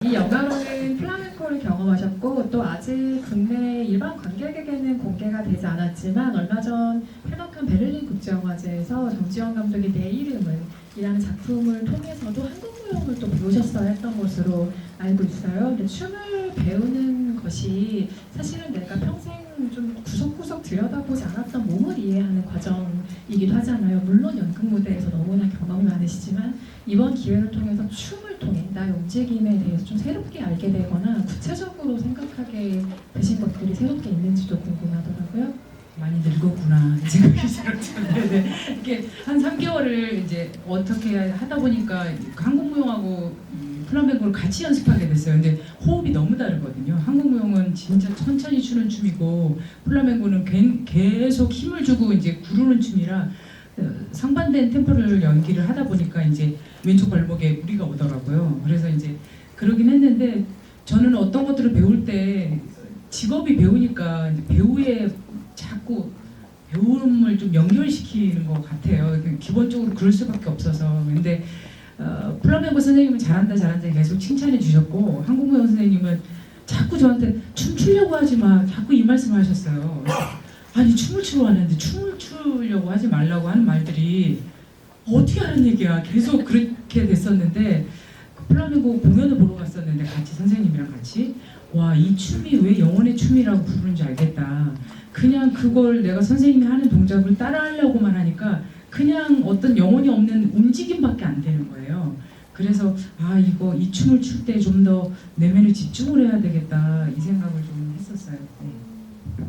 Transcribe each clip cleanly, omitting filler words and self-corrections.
이 영화로는 플라멩코를 경험하셨고 또 아직 국내 일반 관객에게는 공개가 되지 않았지만 얼마 전 페너칸 베를린 국제영화제에서 정지영 감독의 내 이름은 이라는 작품을 통해서도 한국 무용을 또 배우셨어야 했던 것으로 알고 있어요. 근데 춤을 배우는 것이 사실은 내가 평생 좀 구석구석 들여다보지 않았던 몸을 이해하는 과정이기도 하잖아요. 물론 연극 무대에서 너무나 경험이 많으시지만 이번 기회를 통해서 춤을 통해 나의 움직임에 대해서 좀 새롭게 알게 되거나 구체적으로 생각하게 되신 것들이 새롭게 있는지도 궁금하더라고요. 많이 늙었구나 이 생각이 들었죠. 이렇게 한 3개월을 이제 어떻게 하다 보니까 한국 무용하고 플라멩코를 같이 연습하게 됐어요. 근데 호흡이 너무 다르거든요. 한국 무용은 진짜 천천히 추는 춤이고 플라멩코는 계속 힘을 주고 이제 구르는 춤이라 상반된 템포를 연기를 하다 보니까 이제 왼쪽 발목에 무리가 오더라고요. 그래서 이제 그러긴 했는데 저는 어떤 것들을 배울 때 직업이 배우니까 이제 배우의 자꾸 배움을 좀 연결시키는 것 같아요. 기본적으로 그럴 수밖에 없어서. 근데 플라멩코 선생님은 잘한다 계속 칭찬해 주셨고 한국무용 선생님은 자꾸 저한테 춤추려고 하지 마 자꾸 이 말씀을 하셨어요. 아니 춤을 추러 왔는데 춤을 추려고 하지 말라고 하는 말들이 어떻게 하는 얘기야. 계속 그렇게 됐었는데 플라멩코 공연을 보러 갔었는데 같이 선생님이랑 같이 와 이 춤이 왜 영혼의 춤이라고 부르는지 알겠다. 그냥 그걸 내가 선생님이 하는 동작을 따라하려고만 하니까 그냥 어떤 영혼이 없는 움직임밖에 안 되는 거예요. 그래서 이 춤을 출 때 좀 더 내면에 집중을 해야 되겠다 이 생각을 좀 했었어요. 네.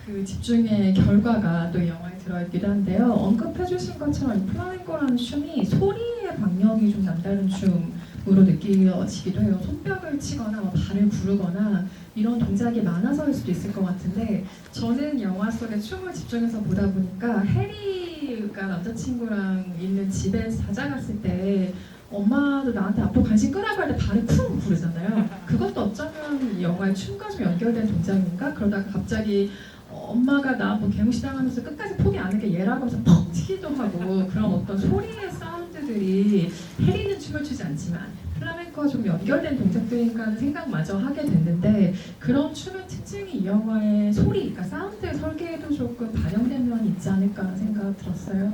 그 집중의 결과가 또 이 영화에 들어있기도 한데요. 언급해주신 것처럼 이 플라멩코라는 춤이 소리의 박력이 좀 남다른 춤으로 느껴지기도 해요. 손뼉을 치거나 발을 구르거나 이런 동작이 많아서일 수도 있을 것 같은데 저는 영화 속에 춤을 집중해서 보다 보니까 해리가 남자친구랑 있는 집에 찾아갔을 때 엄마도 나한테 앞으로 관심 끄라고 할 때 발을 쿵 구르잖아요. 그것도 어쩌면 이 영화의 춤과 좀 연결된 동작인가? 그러다가 갑자기 엄마가 나 뭐 개무시당하면서 끝까지 포기 안 하게 얘라고 하면서 퍽 튀기도 하고 그런 어떤 소리의 사운드들이 해리는 춤을 추지 않지만 플라멩코와 좀 연결된 동작들인가 하는 생각마저 하게 됐는데 그런 춤의 특징이 이 영화의 소리, 그러니까 사운드의 설계에도 조금 반영된 면이 있지 않을까 하는 생각 들었어요.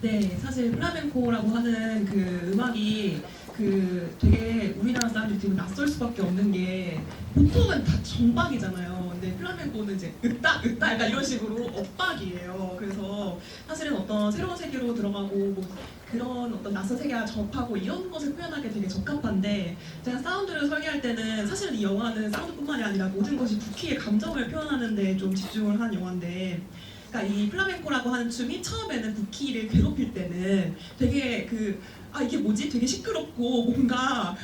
네, 사실 플라멩코라고 하는 그 음악이 되게 우리나라 사람들이 되게 낯설 수밖에 없는 게 보통은 다 정박이잖아요. 근데 플라멩코는 이제 으따 약간 이런 식으로 엇박이에요. 그래서 사실은 어떤 새로운 세계로 들어가고 뭐 그런 어떤 낯선 세계와 접하고 이런 것을 표현하기 되게 적합한데 제가 사운드를 설계할 때는 사실은 이 영화는 사운드뿐만이 아니라 모든 것이 부키의 감정을 표현하는 데 좀 집중을 한 영화인데 그러니까 이 플라멩코라고 하는 춤이 처음에는 부키를 괴롭힐 때는 되게 이게 뭐지? 되게 시끄럽고 뭔가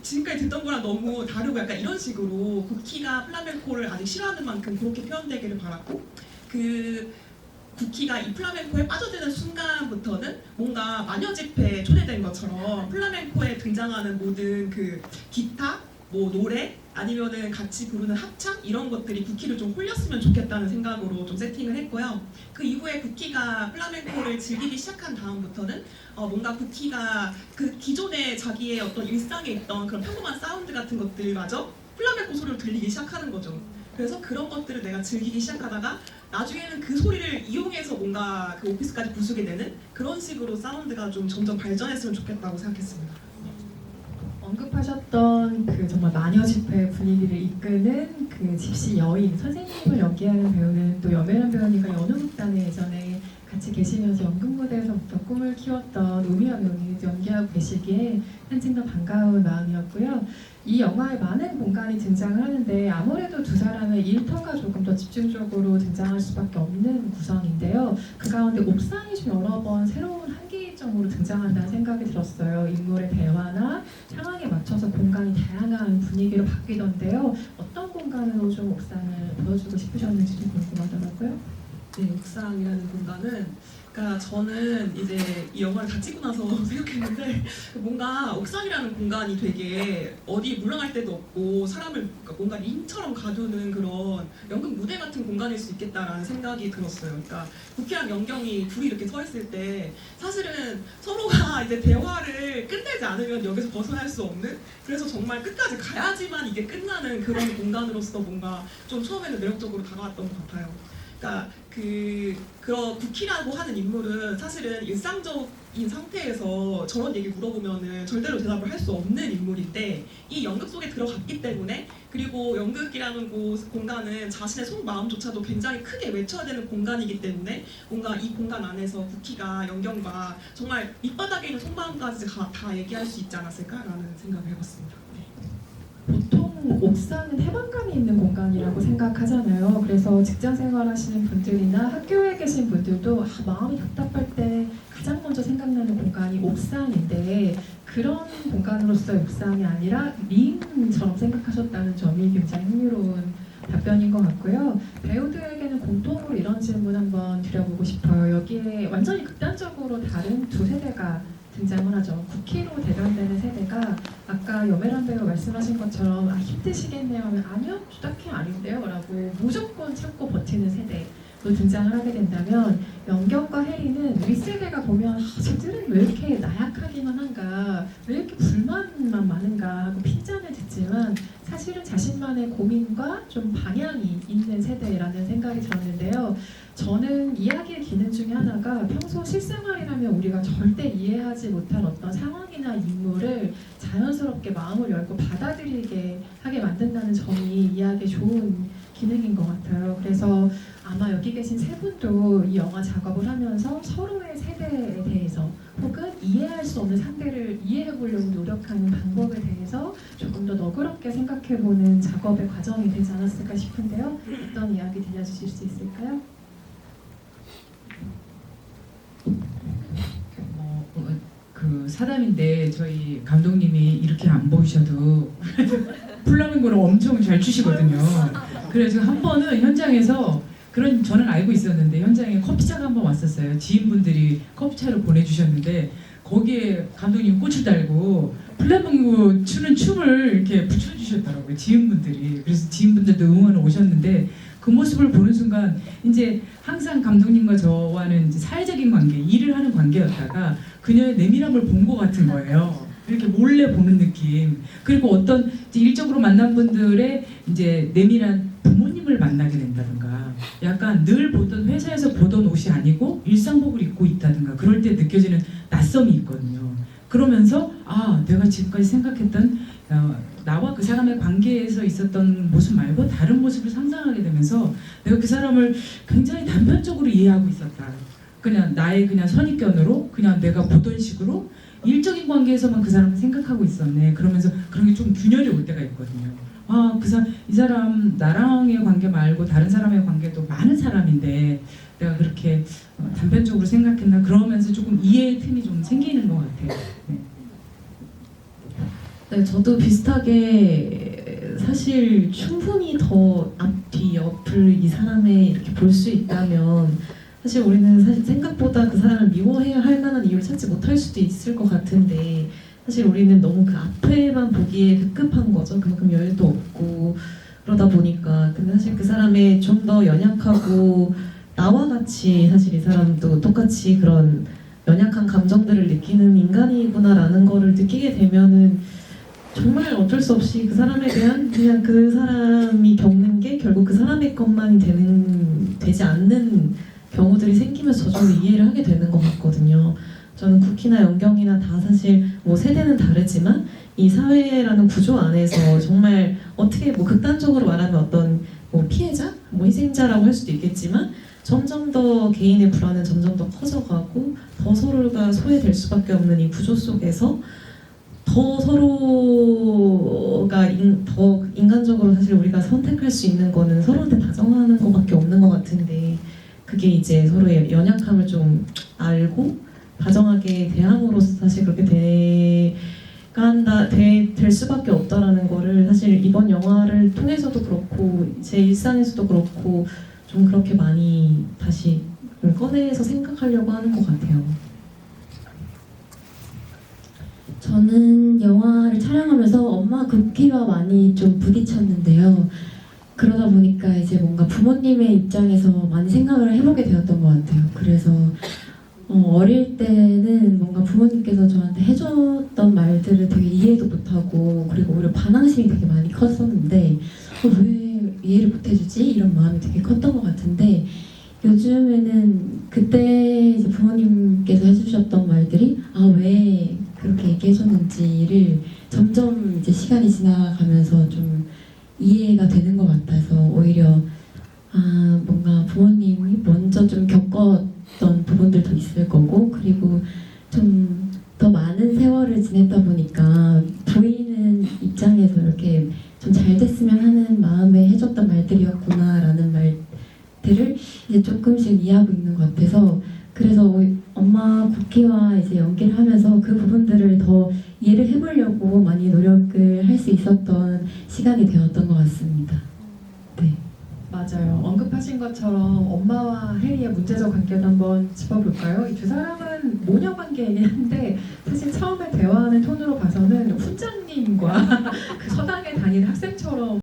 지금까지 듣던 거랑 너무 다르고 약간 이런 식으로 부키가 플라멩코를 아직 싫어하는 만큼 그렇게 표현되기를 바랐고 부키가 이 플라멩코에 빠져드는 순간부터는 뭔가 마녀집회에 초대된 것처럼 플라멩코에 등장하는 모든 그 기타, 뭐 노래 아니면은 같이 부르는 합창 이런 것들이 부키를 좀 홀렸으면 좋겠다는 생각으로 좀 세팅을 했고요. 그 이후에 부키가 플라멩코를 즐기기 시작한 다음부터는 뭔가 부키가 그 기존에 자기의 어떤 일상에 있던 그런 평범한 사운드 같은 것들마저 플라멩코 소리로 들리기 시작하는 거죠. 그래서 그런 것들을 내가 즐기기 시작하다가 나중에는 그 소리를 이용해서 뭔가 그 오피스까지 부수게 되는 그런 식으로 사운드가 좀 점점 발전했으면 좋겠다고 생각했습니다. 언급하셨던 그 정말 마녀 집회 분위기를 이끄는 그 집시 여인 선생님을 연기하는 배우는 또 염혜란 배우님과 연우극단에 예전에 같이 계시면서 연극 무대에서부터 꿈을 키웠던 우미아 배우님이 연기하고 계시기에 한층 더 반가운 마음이었고요. 이 영화에 많은 공간이 등장을 하는데 아무래도 두 사람의 일터가 조금 더 집중적으로 등장할 수밖에 없는 구성인데요. 그 가운데 옥상이 좀 여러 번 새로운 한계점으로 등장한다는 생각이 들었어요. 인물의 대화나 상황에 맞춰서 공간이 다양한 분위기로 바뀌던데요. 어떤 공간으로 좀 옥상을 보여주고 싶으셨는지 좀 궁금하더라고요. 네, 옥상이라는 공간은, 그러니까 저는 이제 이 영화를 다 찍고 나서 생각했는데 뭔가 옥상이라는 공간이 되게 어디 물러날 데도 없고 사람을 뭔가 링처럼 가두는 그런 연극 무대 같은 공간일 수 있겠다라는 생각이 들었어요. 그러니까 국희랑 영경이 둘이 이렇게 서 있을 때 사실은 서로가 이제 대화를 끝내지 않으면 여기서 벗어날 수 없는, 그래서 정말 끝까지 가야지만 이게 끝나는 그런 공간으로서 뭔가 좀 처음에는 매력적으로 다가왔던 것 같아요. 그러니까 그런 국희라고 하는 인물은 사실은 일상적인 상태에서 저런 얘기 물어보면은 절대로 대답을 할 수 없는 인물인데 이 연극 속에 들어갔기 때문에, 그리고 연극이라는 공간은 자신의 속마음조차도 굉장히 크게 외쳐야 되는 공간이기 때문에 뭔가 이 공간 안에서 국희가 영경과 정말 밑바닥에 있는 속마음까지 다 얘기할 수 있지 않았을까라는 생각을 해봤습니다. 네. 보통 옥상은 해방감이 있는 공간이라고 생각하잖아요. 그래서 직장 생활하시는 분들이나 학교에 계신 분들도 마음이 답답할 때 가장 먼저 생각나는 공간이 옥상인데, 그런 공간으로서의 옥상이 아니라 링처럼 생각하셨다는 점이 굉장히 흥미로운 답변인 것 같고요. 배우들에게는 공통으로 이런 질문 한번 드려보고 싶어요. 여기에 완전히 극단적으로 다른 두 세대가 등장을 하죠. 국희로 대변되는 세대가 아까 여메란 배우 말씀하신 것처럼 힘드시겠네요 하면 아니요 딱히 아닌데요 라고 무조건 참고 버티는 세대로 등장을 하게 된다면, 영경과 혜리는 윗세대가 보면 쟤들은 왜 이렇게 나약하기만 한가, 왜 이렇게 불만만 많은가 하고 핀잔을 듣지만 사실은 자신만의 고민과 좀 방향이 있는 세대라는 생각이 들었는데요. 저는 이야기의 기능 중에 하나가 평소 실생활이라면 우리가 절대 이해하지 못할 어떤 상황이나 인물을 자연스럽게 마음을 열고 받아들이게 하게 만든다는 점이 이야기의 좋은 기능인 것 같아요. 그래서 아마 여기 계신 세 분도 이 영화 작업을 하면서 서로의 세대에 대해서 혹은 이해할 수 없는 상대를 이해해 보려고 노력하는 방법에 대해서 조금 더 너그럽게 생각해보는 작업의 과정이 되지 않았을까 싶은데요. 어떤 이야기 들려주실 수 있을까요? 그 사담인데 저희 감독님이 이렇게 안 보이셔도 플라멩코를 엄청 잘 추시거든요. 그래서 한 번은 현장에서 그런, 저는 알고 있었는데 현장에 커피차가 한 번 왔었어요. 지인분들이 커피차를 보내주셨는데 거기에 감독님 꽃을 달고 플라멩코 추는 춤을 이렇게 붙여주셨더라고요, 지인분들이. 그래서 지인분들도 응원을 오셨는데 그 모습을 보는 순간 이제 항상 감독님과 저와는 이제 사회적인 관계, 일을 하는 관계였다가 그녀의 내밀함을 본 것 같은 거예요. 이렇게 몰래 보는 느낌. 그리고 어떤 이제 일적으로 만난 분들의 이제 내밀한 부모님을 만나게 된다든가, 약간 늘 보던 회사에서 보던 옷이 아니고 일상복을 입고 있다든가 그럴 때 느껴지는 낯섦이 있거든요. 그러면서 내가 지금까지 생각했던 나와 그 사람의 관계에서 있었던 모습 말고 다른 모습을 상상하게 되면서 내가 그 사람을 굉장히 단편적으로 이해하고 있었다. 그냥 나의 그냥 선입견으로 그냥 내가 보던 식으로 일적인 관계에서만 그 사람을 생각하고 있었네. 그러면서 그런 게 좀 균열이 올 때가 있거든요. 이 사람 나랑의 관계 말고 다른 사람의 관계도 많은 사람인데 내가 그렇게 단편적으로 생각했나, 그러면서 조금 이해의 틈이 좀 생기는 것 같아요. 네. 네, 저도 비슷하게 사실 충분히 더 앞뒤 옆을 이 사람의 이렇게 볼 수 있다면 사실 우리는 사실 생각보다 그 사람을 미워해야 할 만한 이유를 찾지 못할 수도 있을 것 같은데, 사실 우리는 너무 그 앞에만 보기에 급급한 거죠. 그만큼 여유도 없고 그러다 보니까. 근데 사실 그 사람의 좀 더 연약하고 나와 같이 사실 이 사람도 똑같이 그런 연약한 감정들을 느끼는 인간이구나라는 거를 느끼게 되면은 정말 어쩔 수 없이 그 사람에 대한 그냥 그 사람이 겪는 게 결국 그 사람의 것만이 되지 않는 경우들이 생기면서 저절로 이해를 하게 되는 것 같거든요. 저는 국희나 영경이나 다 사실 뭐 세대는 다르지만 이 사회라는 구조 안에서 정말 어떻게 뭐 극단적으로 말하면 어떤 뭐 피해자, 뭐 희생자라고 할 수도 있겠지만 점점 더 개인의 불안은 점점 더 커져가고 더 서로가 소외될 수밖에 없는 이 구조 속에서 더 서로가 더 인간적으로 사실 우리가 선택할 수 있는 거는 서로한테 다정하는 것밖에 없는 것 같은데, 그게 이제 서로의 연약함을 좀 알고 다정하게 대함으로써 사실 그렇게 될 수밖에 없다라는 거를 사실 이번 영화를 통해서도 그렇고 제 일상에서도 그렇고 좀 그렇게 많이 다시 꺼내서 생각하려고 하는 것 같아요. 저는 영화를 촬영하면서 엄마 국기와 많이 좀 부딪혔는데요. 그러다 보니까 이제 뭔가 부모님의 입장에서 많이 생각을 해보게 되었던 것 같아요. 그래서 어릴 때는 뭔가 부모님께서 저한테 해줬던 말들을 되게 이해도 못하고 그리고 오히려 반항심이 되게 많이 컸었는데 왜 이해를 못해주지? 이런 마음이 되게 컸던 것 같은데 요즘에는 그때 이제 부모님께서 해주셨던 말들이 왜 그렇게 얘기해줬는지를 점점 이제 시간이 지나가면서 좀 이해가 되는 것 같아서 오히려 뭔가 부모님이 먼저 좀 겪었던 부분들도 있을 거고 그리고 좀 더 많은 세월을 지냈다 보니까 보이는 입장에서 이렇게 좀 잘 됐으면 하는 마음에 해줬던 말들이었구나라는 말들을 이제 조금씩 이해하고 있는 것 같아서 그래서 엄마 국기와 이제 연기를 하면서 그 부분들을 더 이해를 해보려고 많이 노력을 할 수 있었던 시간이 되었던 것 같습니다. 네. 맞아요. 언급하신 것처럼 엄마와 해리의 문제적 관계도 한번 짚어볼까요? 이 두 사람은 모녀 관계이긴 한데 사실 처음에 대화하는 톤으로 봐서는 훈장님과 그 서당에 다니는 학생처럼